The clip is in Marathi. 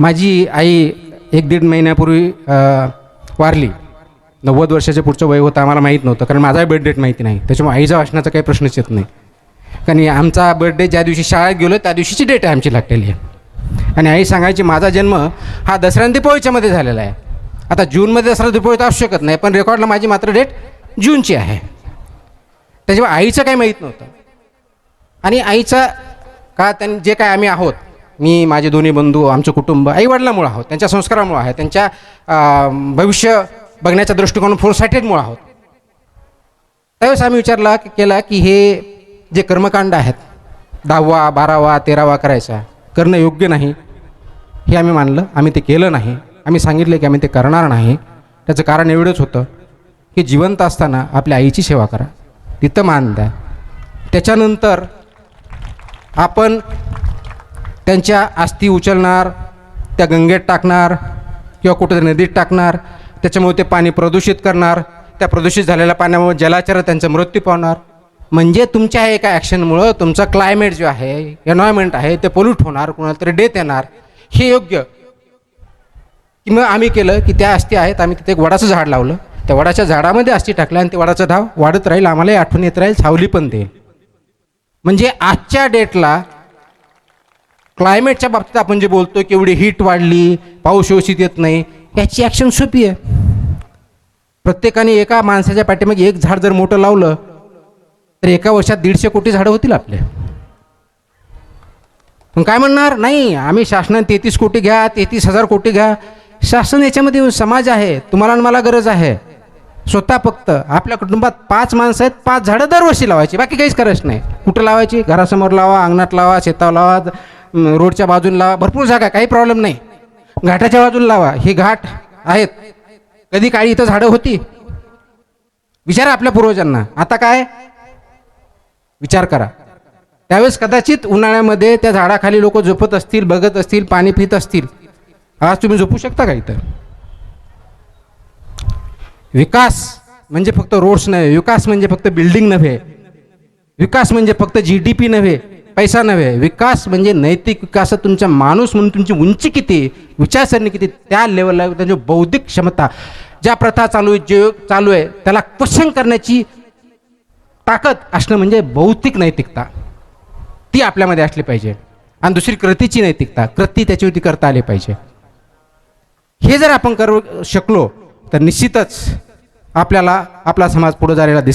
माझी आई 1-1.5 महिन्यापूर्वी वारली. 90 वर्षाच्या पुढचं वय होतं, आम्हाला माहीत नव्हतं, कारण माझा बर्थ डेट माहिती नाही. त्याच्यामुळे आईचा वाचनाचा काही प्रश्नच येत नाही, कारण आमचा बर्थडे ज्या दिवशी शाळेत गेलो त्या दिवशीची डेट आहे आमची लागलेली आहे. आणि आई सांगायची माझा जन्म हा दसरा आणि दिपावळीच्या मध्ये झालेला आहे. आता जूनमध्ये दसरा दिपावळी तर असू शकत नाही, पण रेकॉर्डला माझी मात्र डेट जूनची आहे. त्याच्यामुळे आईचं काही माहीत नव्हतं. आणि आईचा का त्यांनी जे काय आम्ही आहोत, मी माझे दोन्ही बंधू, आमचं कुटुंब आईवडिलांमुळे आहोत, त्यांच्या संस्कारामुळे आहे, त्यांच्या भविष्य बघण्याच्या दृष्टिकोन फोरसाइटेडमुळे आहोत. त्यावेळेस आम्ही विचारला केला की हे जे कर्मकांड आहेत 10वा 12वा 13वा करायचा करणं योग्य नाही, हे आम्ही मानलं. आम्ही ते केलं नाही. आम्ही सांगितलं की आम्ही ते करणार नाही. त्याचं कारण एवढंच होतं की जिवंत असताना आपल्या आईची सेवा करा, तिथं मान द्या. त्याच्यानंतर आपण त्यांच्या अस्थी उचलणार, त्या गंगेत टाकणार किंवा कुठं नदीत टाकणार, त्याच्यामुळे ते पाणी प्रदूषित करणार. त्या प्रदूषित झालेल्या पाण्यामुळे जलचर त्यांचा मृत्यू पावणार. म्हणजे तुमच्या एका ॲक्शनमुळं तुमचा क्लायमेट जो आहे, एन्व्हायरमेंट आहे, ते पोल्यूट होणार, कोणाला तरी डेथ येणार. हे योग्य की मग आम्ही केलं की त्या अस्थी आहेत, आम्ही तिथे एक वडाचं झाड लावलं, त्या वडाच्या झाडामध्ये अस्थी टाकल्या आणि ते वडाचं झाड वाढत राहील, आम्हालाही आठवण येत राहील, सावली पण देईल. म्हणजे आजच्या डेटला क्लायमेटच्या बाबतीत आपण जे बोलतो की एवढी हीट वाढली, पाऊस व्यवस्थित येत नाही, याची ॲक्शन सोपी आहे. प्रत्येकाने एका माणसाच्या पाठीमागे एक झाड जर मोठं लावलं तर एका वर्षात 150 कोटी झाडं होतील आपले. पण काय म्हणणार, नाही आम्ही शासनाने 33 कोटी घ्या, 33,000 कोटी घ्या. शासन याच्यामध्ये समाज आहे, तुम्हाला आणि मला गरज आहे. स्वतः फक्त आपल्या कुटुंबात 5 माणसं आहेत, 5 झाडं दरवर्षी लावायची, बाकी काहीच करायचं नाही. कुठं लावायची, घरासमोर लावा, अंगणात लावा, शेतावर लावा, रोडच्या बाजूला लावा, भरपूर जागा, काही प्रॉब्लेम नाही. घाटाच्या बाजूला लावा, हे घाट आहेत, कधी काळी इथं झाडं होती, विचारा आपल्या पूर्वजांना. आता काय विचार करा. त्यावेळेस कदाचित उन्हाळ्यामध्ये त्या झाडाखाली लोक झोपत असतील, बघत असतील, पाणी पित असतील. आज तुम्ही झोपू शकता का इथं? विकास म्हणजे फक्त रोड्स नव्हे, विकास म्हणजे फक्त बिल्डिंग नव्हे, विकास म्हणजे फक्त GDP नव्हे, पैसा नव्हे. विकास म्हणजे नैतिक विकास. तुमचा माणूस म्हणून तुमची उंची किती, विचारसरणी किती, त्या लेवलला त्यांची बौद्धिक क्षमता, ज्या प्रथा चालू आहे, जे चालू आहे त्याला क्वेश्चन करण्याची ताकद असणं म्हणजे बौद्धिक नैतिकता, ती आपल्यामध्ये असली पाहिजे. आणि दुसरी कृतीची नैतिकता, कृती त्याच्यावरती करता आली पाहिजे. हे जर आपण करू शकलो तर निश्चितच आपल्याला आपला समाज पुढे जायला दिसेल.